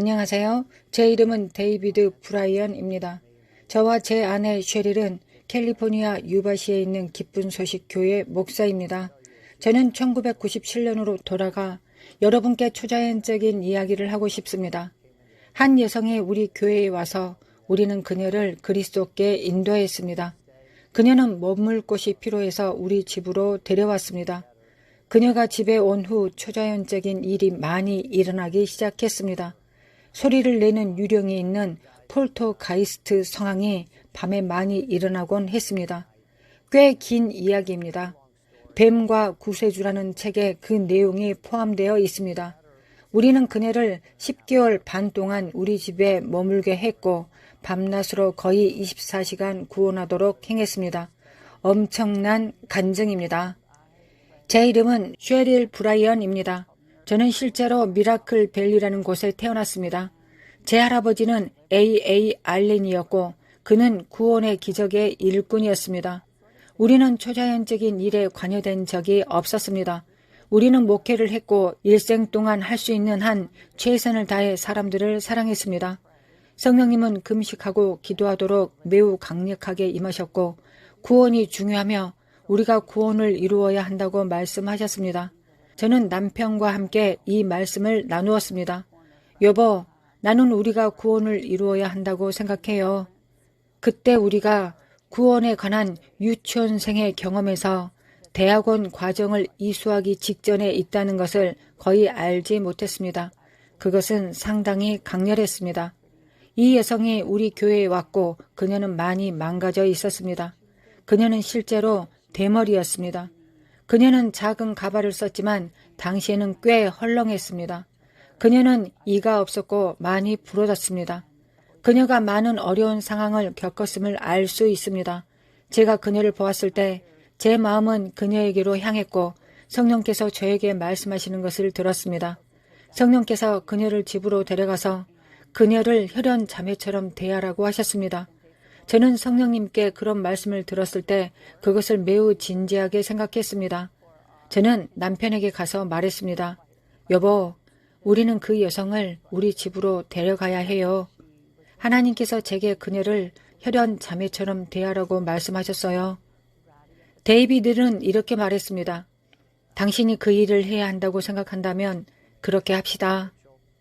안녕하세요. 제 이름은 데이비드 브라이언입니다. 저와 제 아내 셰릴은 캘리포니아 유바시에 있는 기쁜 소식 교회 목사입니다. 저는 1997년으로 돌아가 여러분께 초자연적인 이야기를 하고 싶습니다. 한 여성이 우리 교회에 와서 우리는 그녀를 그리스도께 인도했습니다. 그녀는 머물 곳이 필요해서 우리 집으로 데려왔습니다. 그녀가 집에 온 후 초자연적인 일이 많이 일어나기 시작했습니다. 소리를 내는 유령이 있는 폴터가이스트 상황이 밤에 많이 일어나곤 했습니다. 꽤 긴 이야기입니다. 뱀과 구세주라는 책에 그 내용이 포함되어 있습니다. 우리는 그녀를 10개월 반 동안 우리 집에 머물게 했고 밤낮으로 거의 24시간 구원하도록 행했습니다. 엄청난 간증입니다. 제 이름은 셰릴 브라이언입니다. 저는 실제로 미라클 밸리라는 곳에 태어났습니다. 제 할아버지는 A.A. 알렌이었고 그는 구원의 기적의 일꾼이었습니다. 우리는 초자연적인 일에 관여된 적이 없었습니다. 우리는 목회를 했고 일생 동안 할 수 있는 한 최선을 다해 사람들을 사랑했습니다. 성령님은 금식하고 기도하도록 매우 강력하게 임하셨고 구원이 중요하며 우리가 구원을 이루어야 한다고 말씀하셨습니다. 저는 남편과 함께 이 말씀을 나누었습니다. 여보, 나는 우리가 구원을 이루어야 한다고 생각해요. 그때 우리가 구원에 관한 유치원생의 경험에서 대학원 과정을 이수하기 직전에 있다는 것을 거의 알지 못했습니다. 그것은 상당히 강렬했습니다. 이 여성이 우리 교회에 왔고 그녀는 많이 망가져 있었습니다. 그녀는 실제로 대머리였습니다. 그녀는 작은 가발을 썼지만 당시에는 꽤 헐렁했습니다. 그녀는 이가 없었고 많이 부러졌습니다. 그녀가 많은 어려운 상황을 겪었음을 알 수 있습니다. 제가 그녀를 보았을 때 제 마음은 그녀에게로 향했고 성령께서 저에게 말씀하시는 것을 들었습니다. 성령께서 그녀를 집으로 데려가서 그녀를 혈연 자매처럼 대하라고 하셨습니다. 저는 성령님께 그런 말씀을 들었을 때 그것을 매우 진지하게 생각했습니다. 저는 남편에게 가서 말했습니다. 여보, 우리는 그 여성을 우리 집으로 데려가야 해요. 하나님께서 제게 그녀를 혈연 자매처럼 대하라고 말씀하셨어요. 데이비드는 이렇게 말했습니다. 당신이 그 일을 해야 한다고 생각한다면 그렇게 합시다.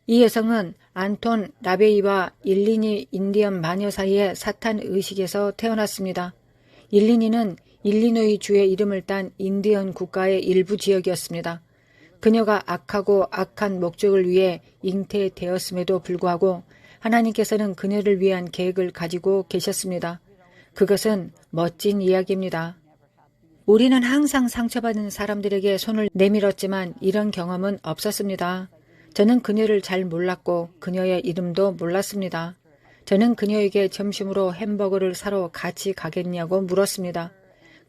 이 여성은 안톤 라베이와 일리니 인디언 마녀 사이의 사탄 의식에서 태어났습니다. 일리니는 일리노이 주의 이름을 딴 인디언 국가의 일부 지역이었습니다. 그녀가 악하고 악한 목적을 위해 잉태되었음에도 불구하고 하나님께서는 그녀를 위한 계획을 가지고 계셨습니다. 그것은 멋진 이야기입니다. 우리는 항상 상처받은 사람들에게 손을 내밀었지만 이런 경험은 없었습니다. 저는 그녀를 잘 몰랐고 그녀의 이름도 몰랐습니다. 저는 그녀에게 점심으로 햄버거를 사러 같이 가겠냐고 물었습니다.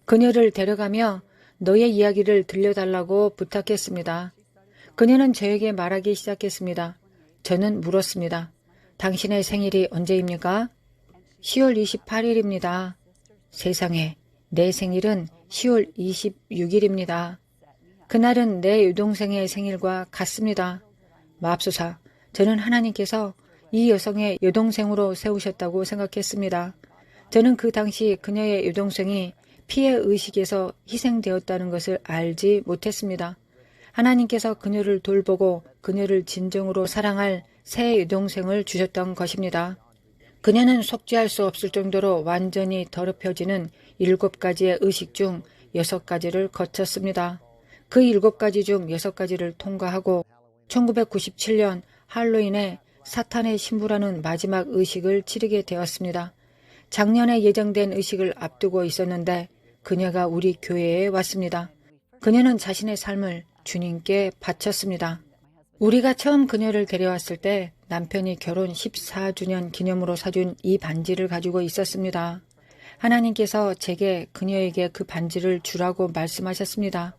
그녀를 데려가며 너의 이야기를 들려달라고 부탁했습니다. 그녀는 저에게 말하기 시작했습니다. 저는 물었습니다. 당신의 생일이 언제입니까? 10월 28일입니다. 세상에, 내 생일은 10월 26일입니다. 그날은 내 여동생의 생일과 같습니다. 맙소사, 저는 하나님께서 이 여성의 여동생으로 세우셨다고 생각했습니다. 저는 그 당시 그녀의 여동생이 피해의식에서 희생되었다는 것을 알지 못했습니다. 하나님께서 그녀를 돌보고 그녀를 진정으로 사랑할 새 여동생을 주셨던 것입니다. 그녀는 속죄할 수 없을 정도로 완전히 더럽혀지는 7가지의 의식 중 6가지를 거쳤습니다. 그 7가지 중 6가지를 통과하고 1997년 할로윈에 사탄의 신부라는 마지막 의식을 치르게 되었습니다. 작년에 예정된 의식을 앞두고 있었는데 그녀가 우리 교회에 왔습니다. 그녀는 자신의 삶을 주님께 바쳤습니다. 우리가 처음 그녀를 데려왔을 때 남편이 결혼 14주년 기념으로 사준 이 반지를 가지고 있었습니다. 하나님께서 제게 그녀에게 그 반지를 주라고 말씀하셨습니다.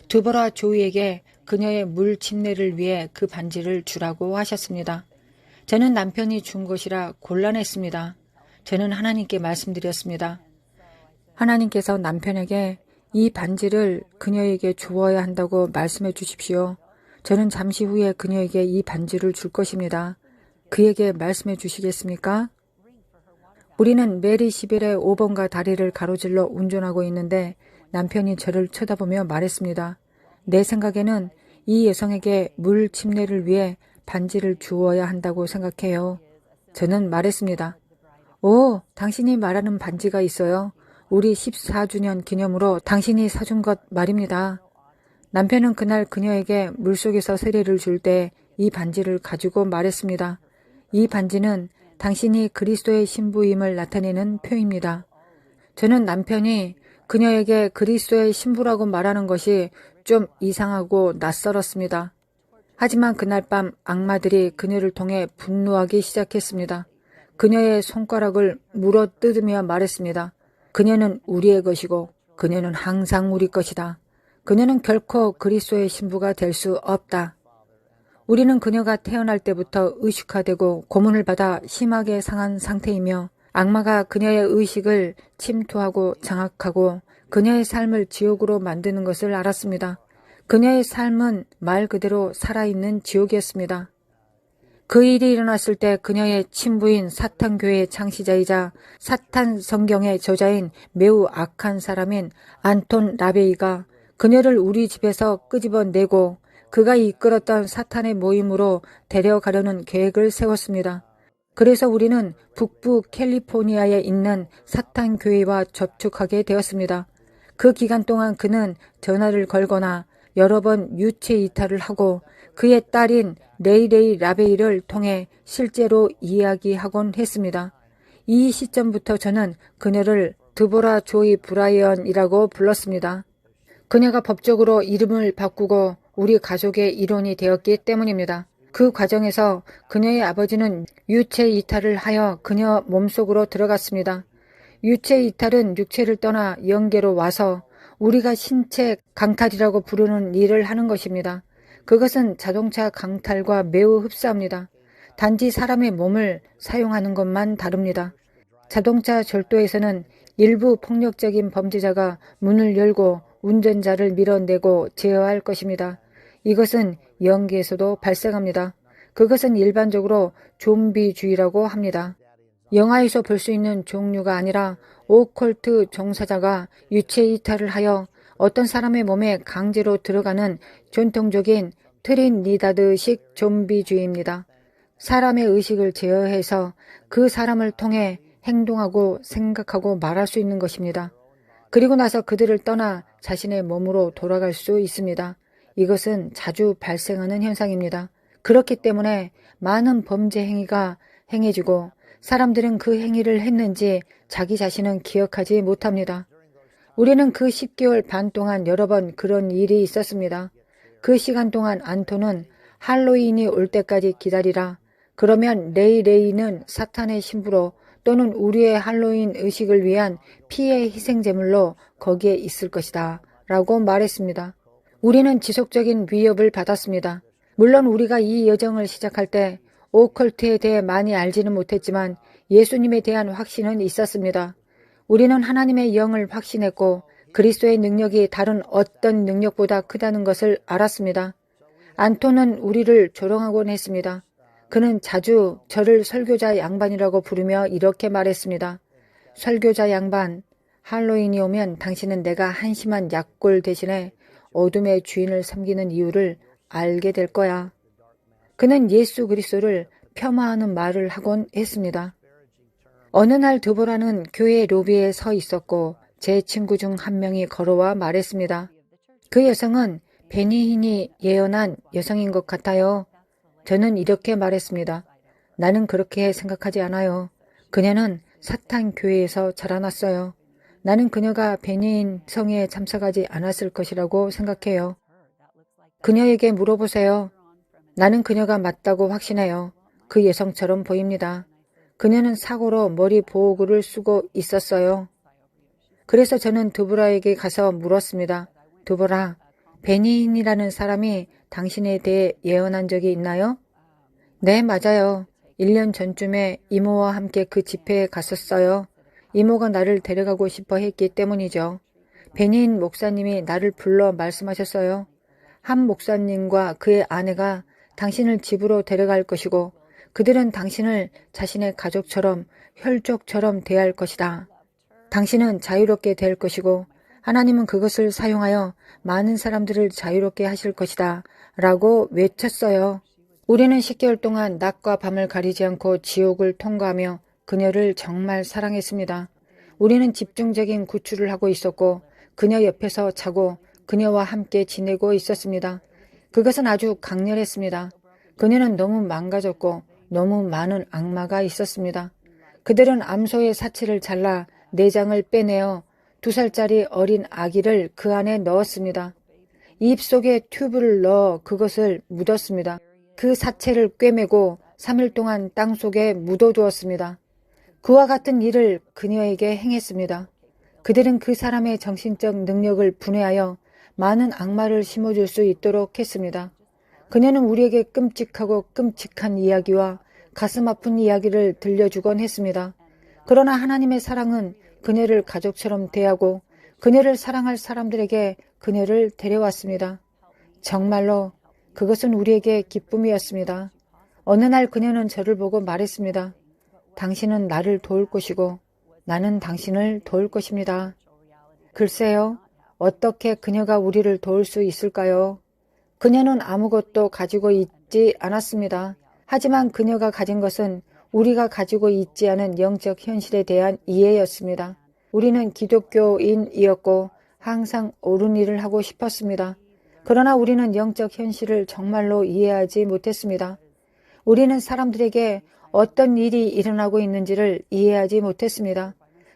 두보라 조이에게 그녀의 물 침례를 위해 그 반지를 주라고 하셨습니다. 저는 남편이 준 것이라 곤란했습니다. 저는 하나님께 말씀드렸습니다. 하나님께서 남편에게 이 반지를 그녀에게 주어야 한다고 말씀해 주십시오. 저는 잠시 후에 그녀에게 이 반지를 줄 것입니다. 그에게 말씀해 주시겠습니까? 우리는 메리 11의 5번가 다리를 가로질러 운전하고 있는데 남편이 저를 쳐다보며 말했습니다. 내 생각에는 이 여성에게 물 침례를 위해 반지를 주어야 한다고 생각해요. 저는 말했습니다. 오, 당신이 말하는 반지가 있어요. 우리 14주년 기념으로 당신이 사준 것 말입니다. 남편은 그날 그녀에게 물속에서 세례를 줄 때 이 반지를 가지고 말했습니다. 이 반지는 당신이 그리스도의 신부임을 나타내는 표입니다. 저는 남편이 그녀에게 그리스도의 신부라고 말하는 것이 좀 이상하고 낯설었습니다. 하지만 그날 밤 악마들이 그녀를 통해 분노하기 시작했습니다. 그녀의 손가락을 물어 뜯으며 말했습니다. 그녀는 우리의 것이고 그녀는 항상 우리 것이다. 그녀는 결코 그리스도의 신부가 될 수 없다. 우리는 그녀가 태어날 때부터 의식화되고 고문을 받아 심하게 상한 상태이며 악마가 그녀의 의식을 침투하고 장악하고 그녀의 삶을 지옥으로 만드는 것을 알았습니다. 그녀의 삶은 말 그대로 살아있는 지옥이었습니다. 그 일이 일어났을 때 그녀의 친부인 사탄교회의 창시자이자 사탄 성경의 저자인 매우 악한 사람인 안톤 라베이가 그녀를 우리 집에서 끄집어내고 그가 이끌었던 사탄의 모임으로 데려가려는 계획을 세웠습니다. 그래서 우리는 북부 캘리포니아에 있는 사탄 교회와 접촉하게 되었습니다. 그 기간 동안 그는 전화를 걸거나 여러 번 유체 이탈을 하고 그의 딸인 레이레이 라베이를 통해 실제로 이야기하곤 했습니다. 이 시점부터 저는 그녀를 드보라 조이 브라이언이라고 불렀습니다. 그녀가 법적으로 이름을 바꾸고 우리 가족의 일원이 되었기 때문입니다. 그 과정에서 그녀의 아버지는 유체 이탈을 하여 그녀 몸속으로 들어갔습니다. 유체 이탈은 육체를 떠나 영계로 와서 우리가 신체 강탈이라고 부르는 일을 하는 것입니다. 그것은 자동차 강탈과 매우 흡사합니다. 단지 사람의 몸을 사용하는 것만 다릅니다. 자동차 절도에서는 일부 폭력적인 범죄자가 문을 열고 운전자를 밀어내고 제어할 것입니다. 이것은 영계에서도 발생합니다. 그것은 일반적으로 좀비주의라고 합니다. 영화에서 볼 수 있는 종류가 아니라 오컬트 종사자가 유체 이탈을 하여 어떤 사람의 몸에 강제로 들어가는 전통적인 트리니다드식 좀비주의입니다. 사람의 의식을 제어해서 그 사람을 통해 행동하고 생각하고 말할 수 있는 것입니다. 그리고 나서 그들을 떠나 자신의 몸으로 돌아갈 수 있습니다. 이것은 자주 발생하는 현상입니다. 그렇기 때문에 많은 범죄 행위가 행해지고 사람들은 그 행위를 했는지 자기 자신은 기억하지 못합니다. 우리는 그 10개월 반 동안 여러 번 그런 일이 있었습니다. 그 시간 동안 안토는 할로윈이 올 때까지 기다리라. 그러면 레이는 사탄의 신부로 또는 우리의 할로윈 의식을 위한 피해 희생제물로 거기에 있을 것이다. 라고 말했습니다. 우리는 지속적인 위협을 받았습니다. 물론 우리가 이 여정을 시작할 때 오컬트에 대해 많이 알지는 못했지만 예수님에 대한 확신은 있었습니다. 우리는 하나님의 영을 확신했고 그리스도의 능력이 다른 어떤 능력보다 크다는 것을 알았습니다. 안토는 우리를 조롱하곤 했습니다. 그는 자주 저를 설교자 양반이라고 부르며 이렇게 말했습니다. 설교자 양반, 할로윈이 오면 당신은 내가 한심한 약골 대신에 어둠의 주인을 섬기는 이유를 알게 될 거야. 그는 예수 그리스도를 폄하하는 말을 하곤 했습니다. 어느 날 드보라는 교회 로비에 서 있었고 제 친구 중 한 명이 걸어와 말했습니다. 그 여성은 베니힌이 예언한 여성인 것 같아요. 저는 이렇게 말했습니다. 나는 그렇게 생각하지 않아요. 그녀는 사탄 교회에서 자라났어요. 나는 그녀가 베니힌 성에 참석하지 않았을 것이라고 생각해요. 그녀에게 물어보세요. 나는 그녀가 맞다고 확신해요. 그 여성처럼 보입니다. 그녀는 사고로 머리 보호구를 쓰고 있었어요. 그래서 저는 드보라에게 가서 물었습니다. 드보라, 베니힌이라는 사람이 당신에 대해 예언한 적이 있나요? 네, 맞아요. 1년 전쯤에 이모와 함께 그 집회에 갔었어요. 이모가 나를 데려가고 싶어 했기 때문이죠. 베니힌 목사님이 나를 불러 말씀하셨어요. 한 목사님과 그의 아내가 당신을 집으로 데려갈 것이고 그들은 당신을 자신의 가족처럼 혈족처럼 대할 것이다. 당신은 자유롭게 될 것이고 하나님은 그것을 사용하여 많은 사람들을 자유롭게 하실 것이다 라고 외쳤어요. 우리는 10개월 동안 낮과 밤을 가리지 않고 지옥을 통과하며 그녀를 정말 사랑했습니다. 우리는 집중적인 구출을 하고 있었고 그녀 옆에서 자고 그녀와 함께 지내고 있었습니다. 그것은 아주 강렬했습니다. 그녀는 너무 망가졌고 너무 많은 악마가 있었습니다. 그들은 암소의 사체를 잘라 내장을 빼내어 2살짜리 어린 아기를 그 안에 넣었습니다. 입 속에 튜브를 넣어 그것을 묻었습니다. 그 사체를 꿰매고 3일 동안 땅 속에 묻어두었습니다. 그와 같은 일을 그녀에게 행했습니다. 그들은 그 사람의 정신적 능력을 분해하여 많은 악마를 심어줄 수 있도록 했습니다. 그녀는 우리에게 끔찍하고 끔찍한 이야기와 가슴 아픈 이야기를 들려주곤 했습니다. 그러나 하나님의 사랑은 그녀를 가족처럼 대하고 그녀를 사랑할 사람들에게 그녀를 데려왔습니다. 정말로 그것은 우리에게 기쁨이었습니다. 어느 날 그녀는 저를 보고 말했습니다. 당신은 나를 도울 것이고 나는 당신을 도울 것입니다. 글쎄요, 어떻게 그녀가 우리를 도울 수 있을까요? 그녀는 아무것도 가지고 있지 않았습니다. 하지만 그녀가 가진 것은 우리가 가지고 있지 않은 영적 현실에 대한 이해였습니다. 우리는 기독교인이었고 항상 옳은 일을 하고 싶었습니다. 그러나 우리는 영적 현실을 정말로 이해하지 못했습니다. 우리는 사람들에게 어떤 일이 일어나고 있는지를 이해하지 못했습니다.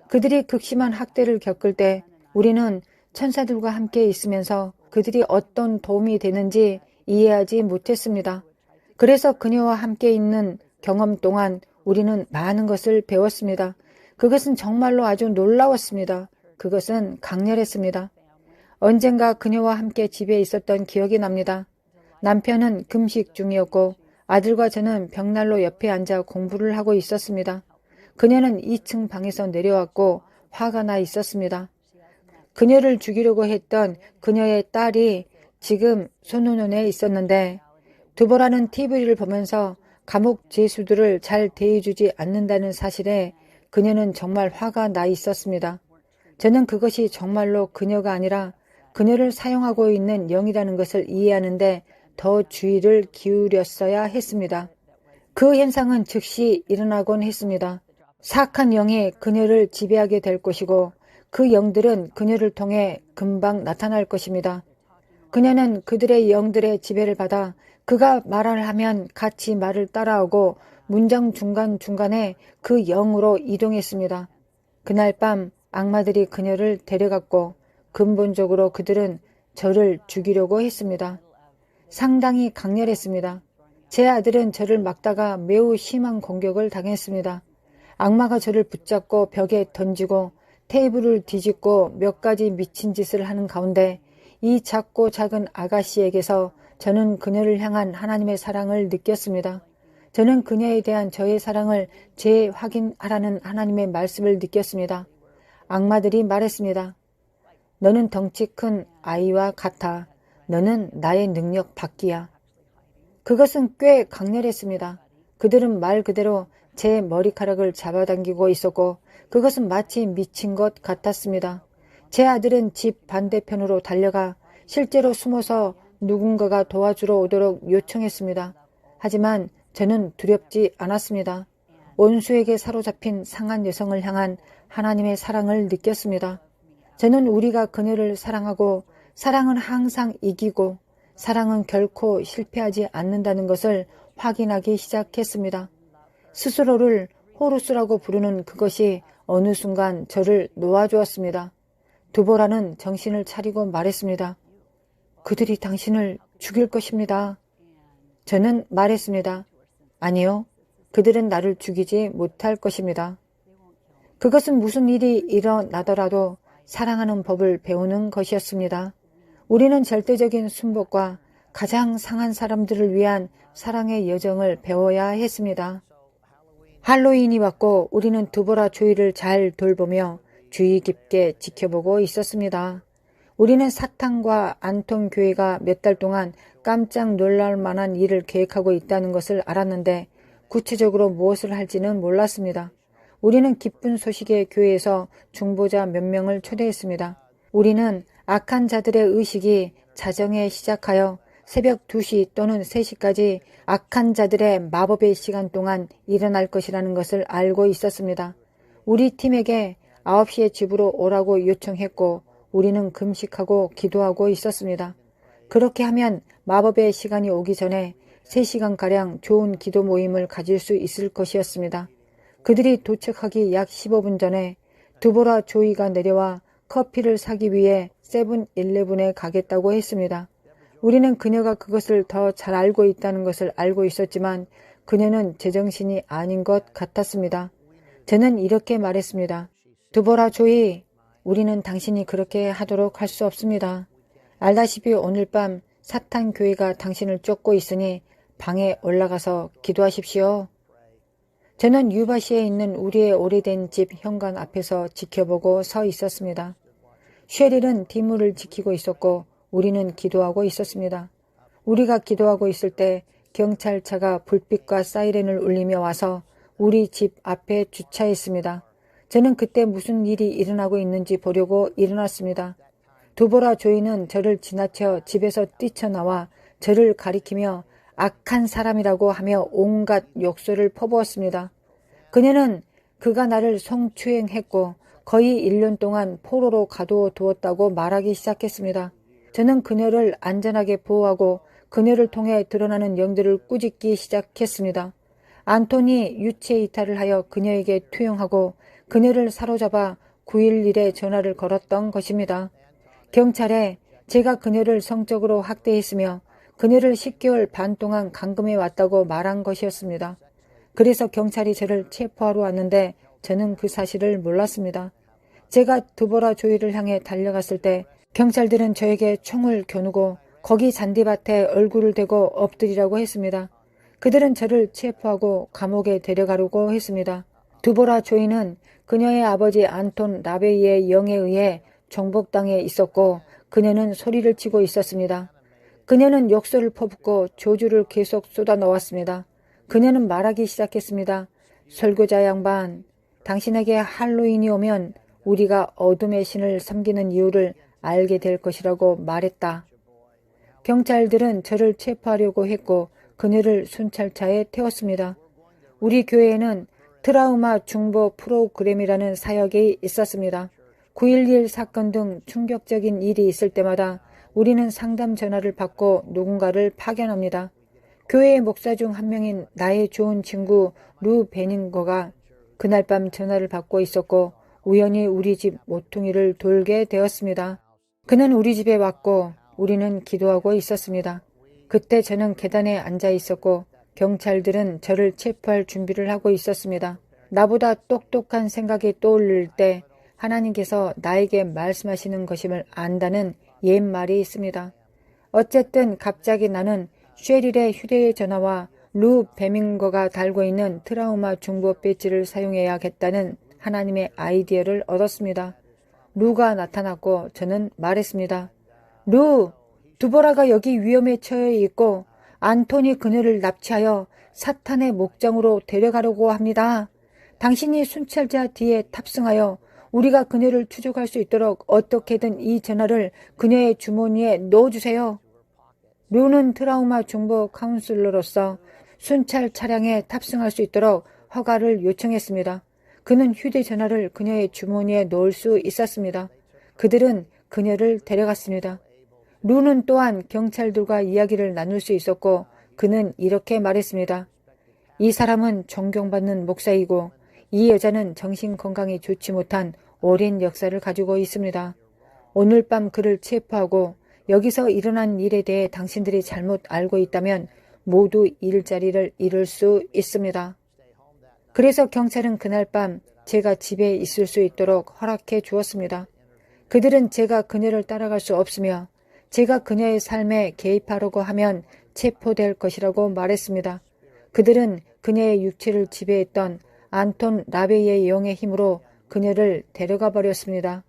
그들이 극심한 학대를 겪을 때 우리는 천사들과 함께 있으면서 그들이 어떤 도움이 되는지 이해하지 못했습니다. 그래서 그녀와 함께 있는 경험 동안 우리는 많은 것을 배웠습니다. 그것은 정말로 아주 놀라웠습니다. 그것은 강렬했습니다. 언젠가 그녀와 함께 집에 있었던 기억이 납니다. 남편은 금식 중이었고 아들과 저는 벽난로 옆에 앉아 공부를 하고 있었습니다. 그녀는 2층 방에서 내려왔고 화가 나 있었습니다. 그녀를 죽이려고 했던 그녀의 딸이 지금 손흥원에 있었는데 두보라는 TV를 보면서 감옥 죄수들을 잘 대해주지 않는다는 사실에 그녀는 정말 화가 나 있었습니다. 저는 그것이 정말로 그녀가 아니라 그녀를 사용하고 있는 영이라는 것을 이해하는데 더 주의를 기울였어야 했습니다. 그 현상은 즉시 일어나곤 했습니다. 사악한 영이 그녀를 지배하게 될 것이고 그 영들은 그녀를 통해 금방 나타날 것입니다. 그녀는 그들의 영들의 지배를 받아 그가 말을 하면 같이 말을 따라하고 문장 중간중간에 그 영으로 이동했습니다. 그날 밤 악마들이 그녀를 데려갔고 근본적으로 그들은 저를 죽이려고 했습니다. 상당히 강렬했습니다. 제 아들은 저를 막다가 매우 심한 공격을 당했습니다. 악마가 저를 붙잡고 벽에 던지고 테이블을 뒤집고 몇 가지 미친 짓을 하는 가운데 이 작고 작은 아가씨에게서 저는 그녀를 향한 하나님의 사랑을 느꼈습니다. 저는 그녀에 대한 저의 사랑을 재확인하라는 하나님의 말씀을 느꼈습니다. 악마들이 말했습니다. 너는 덩치 큰 아이와 같아. 너는 나의 능력 밖이야. 그것은 꽤 강렬했습니다. 그들은 말 그대로 제 머리카락을 잡아당기고 있었고 그것은 마치 미친 것 같았습니다. 제 아들은 집 반대편으로 달려가 실제로 숨어서 누군가가 도와주러 오도록 요청했습니다. 하지만 저는 두렵지 않았습니다. 원수에게 사로잡힌 상한 여성을 향한 하나님의 사랑을 느꼈습니다. 저는 우리가 그녀를 사랑하고 사랑은 항상 이기고 사랑은 결코 실패하지 않는다는 것을 확인하기 시작했습니다. 스스로를 호루스라고 부르는 그것이 어느 순간 저를 놓아주었습니다. 두보라는 정신을 차리고 말했습니다. 그들이 당신을 죽일 것입니다. 저는 말했습니다. 아니요. 그들은 나를 죽이지 못할 것입니다. 그것은 무슨 일이 일어나더라도 사랑하는 법을 배우는 것이었습니다. 우리는 절대적인 순복과 가장 상한 사람들을 위한 사랑의 여정을 배워야 했습니다. 할로윈이 왔고 우리는 두보라 조이를 잘 돌보며 주의 깊게 지켜보고 있었습니다. 우리는 사탄과 안톤 교회가 몇 달 동안 깜짝 놀랄 만한 일을 계획하고 있다는 것을 알았는데 구체적으로 무엇을 할지는 몰랐습니다. 우리는 기쁜 소식의 교회에서 중보자 몇 명을 초대했습니다. 우리는 악한 자들의 의식이 자정에 시작하여 새벽 2시 또는 3시까지 악한 자들의 마법의 시간 동안 일어날 것이라는 것을 알고 있었습니다. 우리 팀에게 9시에 집으로 오라고 요청했고 우리는 금식하고 기도하고 있었습니다. 그렇게 하면 마법의 시간이 오기 전에 3시간가량 좋은 기도 모임을 가질 수 있을 것이었습니다. 그들이 도착하기 약 15분 전에 두보라 조이가 내려와 커피를 사기 위해 세븐일레븐에 가겠다고 했습니다. 우리는 그녀가 그것을 더 잘 알고 있다는 것을 알고 있었지만 그녀는 제정신이 아닌 것 같았습니다. 저는 이렇게 말했습니다. 두보라 조이, 우리는 당신이 그렇게 하도록 할 수 없습니다. 알다시피 오늘 밤 사탄 교회가 당신을 쫓고 있으니 방에 올라가서 기도하십시오. 저는 유바시에 있는 우리의 오래된 집 현관 앞에서 지켜보고 서 있었습니다. 쉐릴은 뒷문을 지키고 있었고 우리는 기도하고 있었습니다. 우리가 기도하고 있을 때 경찰차가 불빛과 사이렌을 울리며 와서 우리 집 앞에 주차했습니다. 저는 그때 무슨 일이 일어나고 있는지 보려고 일어났습니다. 두보라 조이는 저를 지나쳐 집에서 뛰쳐나와 저를 가리키며 악한 사람이라고 하며 온갖 욕설을 퍼부었습니다. 그녀는 그가 나를 성추행했고 거의 1년 동안 포로로 가두어두었다고 말하기 시작했습니다. 저는 그녀를 안전하게 보호하고 그녀를 통해 드러나는 영들을 꾸짖기 시작했습니다. 안톤이 유체 이탈을 하여 그녀에게 투영하고 그녀를 사로잡아 911에 전화를 걸었던 것입니다. 경찰에 제가 그녀를 성적으로 학대했으며 그녀를 10개월 반 동안 감금해 왔다고 말한 것이었습니다. 그래서 경찰이 저를 체포하러 왔는데 저는 그 사실을 몰랐습니다. 제가 두보라 조이를 향해 달려갔을 때 경찰들은 저에게 총을 겨누고 거기 잔디밭에 얼굴을 대고 엎드리라고 했습니다. 그들은 저를 체포하고 감옥에 데려가려고 했습니다. 두보라 조이는 그녀의 아버지 안톤 라베이의 영에 의해 정복당해 있었고 그녀는 소리를 치고 있었습니다. 그녀는 욕설을 퍼붓고 조주를 계속 쏟아놓았습니다. 그녀는 말하기 시작했습니다. 설교자 양반, 당신에게 할로윈이 오면 우리가 어둠의 신을 섬기는 이유를 알게 될 것이라고 말했다. 경찰들은 저를 체포하려고 했고 그녀를 순찰차에 태웠습니다. 우리 교회에는 트라우마 중보 프로그램이라는 사역이 있었습니다. 9.11 사건 등 충격적인 일이 있을 때마다 우리는 상담 전화를 받고 누군가를 파견합니다. 교회의 목사 중 한 명인 나의 좋은 친구 루 베닝거가 그날 밤 전화를 받고 있었고 우연히 우리 집 모퉁이를 돌게 되었습니다. 그는 우리 집에 왔고 우리는 기도하고 있었습니다. 그때 저는 계단에 앉아 있었고 경찰들은 저를 체포할 준비를 하고 있었습니다. 나보다 똑똑한 생각이 떠오를 때 하나님께서 나에게 말씀하시는 것임을 안다는 옛말이 있습니다. 어쨌든 갑자기 나는 쉐릴의 휴대전화와 루 베밍거가 달고 있는 트라우마 중보 배지를 사용해야겠다는 하나님의 아이디어를 얻었습니다. 루가 나타났고 저는 말했습니다. 루, 두보라가 여기 위험에 처해 있고 안톤이 그녀를 납치하여 사탄의 목장으로 데려가려고 합니다. 당신이 순찰자 뒤에 탑승하여 우리가 그녀를 추적할 수 있도록 어떻게든 이 전화를 그녀의 주머니에 넣어주세요. 루는 트라우마 중보 카운슬러로서 순찰 차량에 탑승할 수 있도록 허가를 요청했습니다. 그는 휴대전화를 그녀의 주머니에 넣을 수 있었습니다. 그들은 그녀를 데려갔습니다. 루는 또한 경찰들과 이야기를 나눌 수 있었고 그는 이렇게 말했습니다. 이 사람은 존경받는 목사이고 이 여자는 정신건강이 좋지 못한 오랜 역사를 가지고 있습니다. 오늘 밤 그를 체포하고 여기서 일어난 일에 대해 당신들이 잘못 알고 있다면 모두 일자리를 잃을 수 있습니다. 그래서 경찰은 그날 밤 제가 집에 있을 수 있도록 허락해 주었습니다. 그들은 제가 그녀를 따라갈 수 없으며 제가 그녀의 삶에 개입하려고 하면 체포될 것이라고 말했습니다. 그들은 그녀의 육체를 지배했던 안톤 라베이의 영의 힘으로 그녀를 데려가 버렸습니다.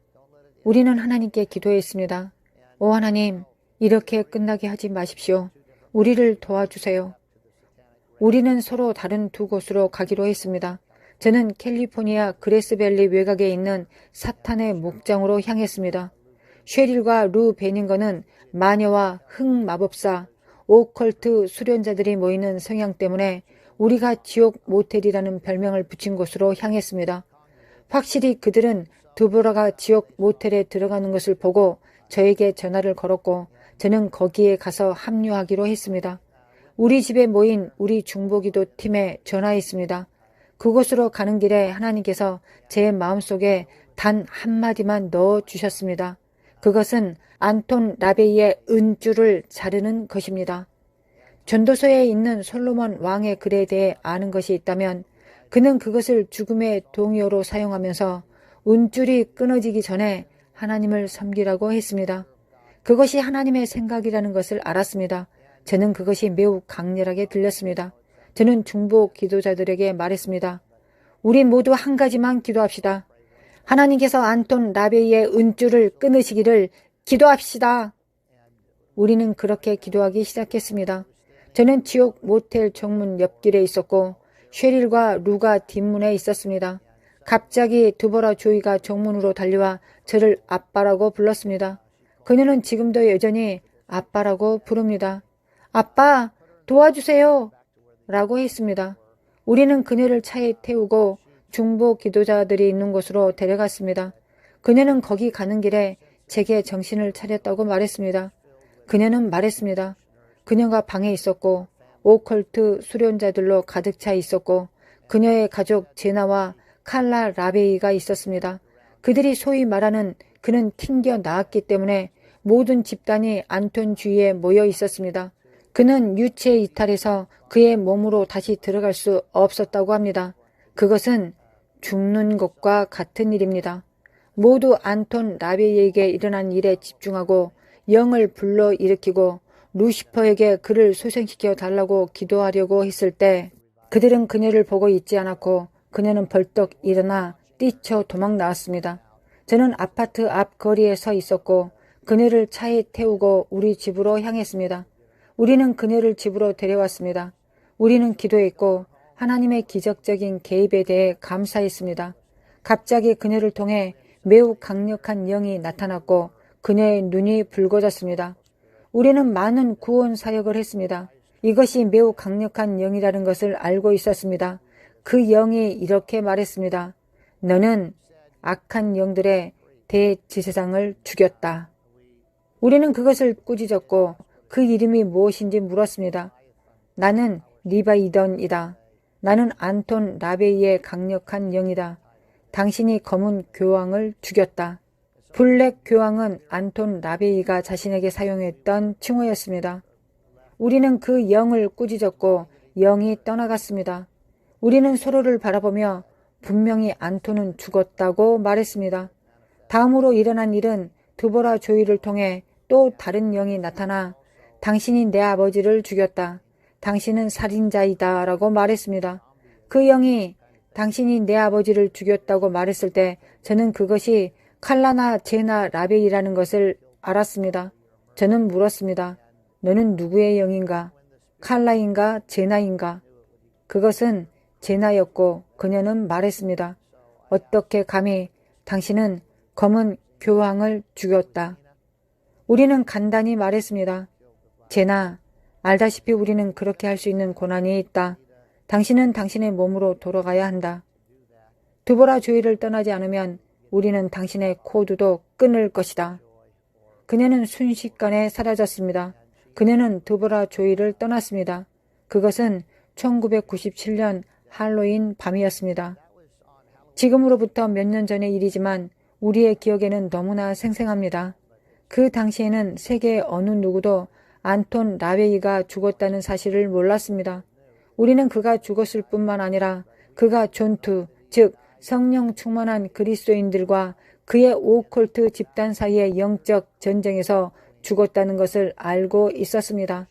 우리는 하나님께 기도했습니다. 오 하나님, 이렇게 끝나게 하지 마십시오. 우리를 도와주세요. 우리는 서로 다른 두 곳으로 가기로 했습니다. 저는 캘리포니아 그레스밸리 외곽에 있는 사탄의 목장으로 향했습니다. 쉐릴과 루 베닝거는 마녀와 흑마법사, 오컬트 수련자들이 모이는 성향 때문에 우리가 지옥 모텔이라는 별명을 붙인 곳으로 향했습니다. 확실히 그들은 두보라가 지옥 모텔에 들어가는 것을 보고 저에게 전화를 걸었고 저는 거기에 가서 합류하기로 했습니다. 우리 집에 모인 우리 중보기도 팀에 전화했습니다. 그곳으로 가는 길에 하나님께서 제 마음속에 단 한마디만 넣어주셨습니다. 그것은 안톤 라베이의 은줄을 자르는 것입니다. 전도서에 있는 솔로몬 왕의 글에 대해 아는 것이 있다면 그는 그것을 죽음의 동요로 사용하면서 은줄이 끊어지기 전에 하나님을 섬기라고 했습니다. 그것이 하나님의 생각이라는 것을 알았습니다. 저는 그것이 매우 강렬하게 들렸습니다. 저는 중보 기도자들에게 말했습니다. 우리 모두 한 가지만 기도합시다. 하나님께서 안톤 라베이의 은줄을 끊으시기를 기도합시다. 우리는 그렇게 기도하기 시작했습니다. 저는 지옥 모텔 정문 옆길에 있었고 쉐릴과 루가 뒷문에 있었습니다. 갑자기 두보라 조이가 정문으로 달려와 저를 아빠라고 불렀습니다. 그녀는 지금도 여전히 아빠라고 부릅니다. 아빠, 도와주세요! 라고 했습니다. 우리는 그녀를 차에 태우고 중보 기도자들이 있는 곳으로 데려갔습니다. 그녀는 거기 가는 길에 제게 정신을 차렸다고 말했습니다. 그녀는 말했습니다. 그녀가 방에 있었고 오컬트 수련자들로 가득 차 있었고 그녀의 가족 제나와 칼라 라베이가 있었습니다. 그들이 소위 말하는 그는 튕겨 나왔기 때문에 모든 집단이 안톤 주위에 모여 있었습니다. 그는 유체 이탈해서 그의 몸으로 다시 들어갈 수 없었다고 합니다. 그것은 죽는 것과 같은 일입니다. 모두 안톤 라베이에게 일어난 일에 집중하고 영을 불러일으키고 루시퍼에게 그를 소생시켜 달라고 기도하려고 했을 때 그들은 그녀를 보고 있지 않았고 그녀는 벌떡 일어나 뛰쳐 도망 나왔습니다. 저는 아파트 앞 거리에 서 있었고 그녀를 차에 태우고 우리 집으로 향했습니다. 우리는 그녀를 집으로 데려왔습니다. 우리는 기도했고 하나님의 기적적인 개입에 대해 감사했습니다. 갑자기 그녀를 통해 매우 강력한 영이 나타났고 그녀의 눈이 붉어졌습니다. 우리는 많은 구원 사역을 했습니다. 이것이 매우 강력한 영이라는 것을 알고 있었습니다. 그 영이 이렇게 말했습니다. 너는 악한 영들의 대지세상을 죽였다. 우리는 그것을 꾸짖었고 그 이름이 무엇인지 물었습니다. 나는 리바이던이다. 나는 안톤 라베이의 강력한 영이다. 당신이 검은 교황을 죽였다. 블랙 교황은 안톤 라베이가 자신에게 사용했던 칭호였습니다. 우리는 그 영을 꾸짖었고 영이 떠나갔습니다. 우리는 서로를 바라보며 분명히 안톤은 죽었다고 말했습니다. 다음으로 일어난 일은 두보라 조이를 통해 또 다른 영이 나타나 당신이 내 아버지를 죽였다. 당신은 살인자이다 라고 말했습니다. 그 영이 당신이 내 아버지를 죽였다고 말했을 때 저는 그것이 칼라나 제나 라베이라는 것을 알았습니다. 저는 물었습니다. 너는 누구의 영인가? 칼라인가? 제나인가? 그것은 제나였고 그녀는 말했습니다. 어떻게 감히 당신은 검은 교황을 죽였다. 우리는 간단히 말했습니다. 제나, 알다시피 우리는 그렇게 할 수 있는 고난이 있다. 당신은 당신의 몸으로 돌아가야 한다. 두보라 조이를 떠나지 않으면 우리는 당신의 코드도 끊을 것이다. 그녀는 순식간에 사라졌습니다. 그녀는 두보라 조이를 떠났습니다. 그것은 1997년 할로윈 밤이었습니다. 지금으로부터 몇 년 전의 일이지만 우리의 기억에는 너무나 생생합니다. 그 당시에는 세계의 어느 누구도 안톤 라베이가 죽었다는 사실을 몰랐습니다. 우리는 그가 죽었을 뿐만 아니라 그가 존투, 즉 성령 충만한 그리스도인들과 그의 오컬트 집단 사이의 영적 전쟁에서 죽었다는 것을 알고 있었습니다.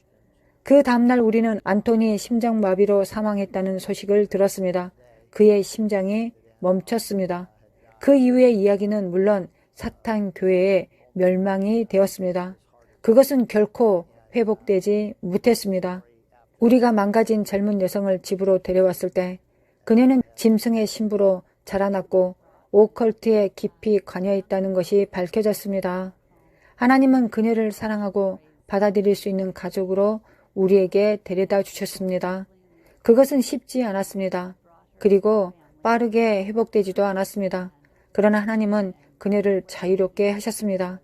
그 다음날 우리는 안톤이 심장마비로 사망했다는 소식을 들었습니다. 그의 심장이 멈췄습니다. 그 이후의 이야기는 물론 사탄 교회의 멸망이 되었습니다. 그것은 결코 회복되지 못했습니다. 우리가 망가진 젊은 여성을 집으로 데려왔을 때 그녀는 짐승의 신부로 자라났고 오컬트에 깊이 관여했다는 것이 밝혀졌습니다. 하나님은 그녀를 사랑하고 받아들일 수 있는 가족으로 우리에게 데려다 주셨습니다. 그것은 쉽지 않았습니다. 그리고 빠르게 회복되지도 않았습니다. 그러나 하나님은 그녀를 자유롭게 하셨습니다.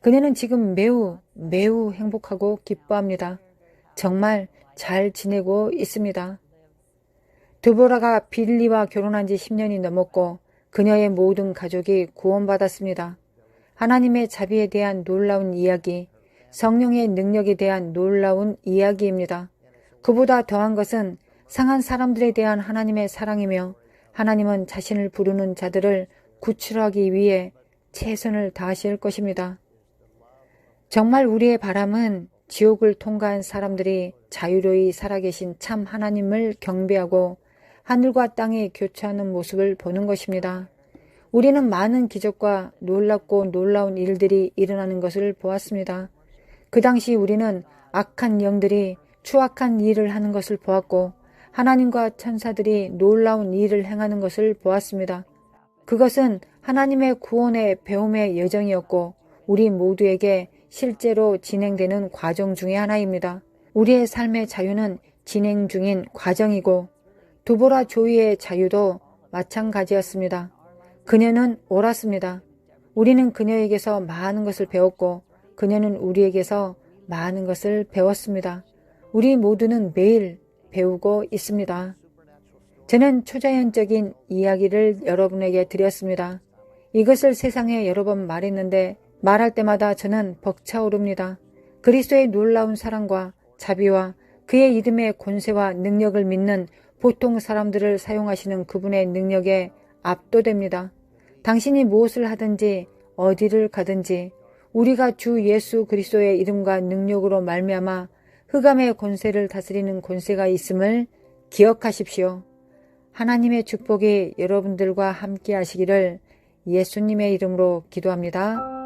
그녀는 지금 매우 행복하고 기뻐합니다. 정말 잘 지내고 있습니다. 드보라가 빌리와 결혼한 지 10년이 넘었고 그녀의 모든 가족이 구원받았습니다. 하나님의 자비에 대한 놀라운 이야기, 성령의 능력에 대한 놀라운 이야기입니다. 그보다 더한 것은 상한 사람들에 대한 하나님의 사랑이며 하나님은 자신을 부르는 자들을 구출하기 위해 최선을 다하실 것입니다. 정말 우리의 바람은 지옥을 통과한 사람들이 자유로이 살아계신 참 하나님을 경배하고 하늘과 땅이 교차하는 모습을 보는 것입니다. 우리는 많은 기적과 놀랍고 놀라운 일들이 일어나는 것을 보았습니다. 그 당시 우리는 악한 영들이 추악한 일을 하는 것을 보았고 하나님과 천사들이 놀라운 일을 행하는 것을 보았습니다. 그것은 하나님의 구원의 배움의 여정이었고 우리 모두에게 실제로 진행되는 과정 중의 하나입니다. 우리의 삶의 자유는 진행 중인 과정이고 드보라 조이의 자유도 마찬가지였습니다. 그녀는 옳았습니다. 우리는 그녀에게서 많은 것을 배웠고 그녀는 우리에게서 많은 것을 배웠습니다. 우리 모두는 매일 배우고 있습니다. 저는 초자연적인 이야기를 여러분에게 드렸습니다. 이것을 세상에 여러 번 말했는데 말할 때마다 저는 벅차오릅니다. 그리스도의 놀라운 사랑과 자비와 그의 이름의 권세와 능력을 믿는 보통 사람들을 사용하시는 그분의 능력에 압도됩니다. 당신이 무엇을 하든지 어디를 가든지 우리가 주 예수 그리스도의 이름과 능력으로 말미암아 흑암의 권세를 다스리는 권세가 있음을 기억하십시오. 하나님의 축복이 여러분들과 함께 하시기를 예수님의 이름으로 기도합니다.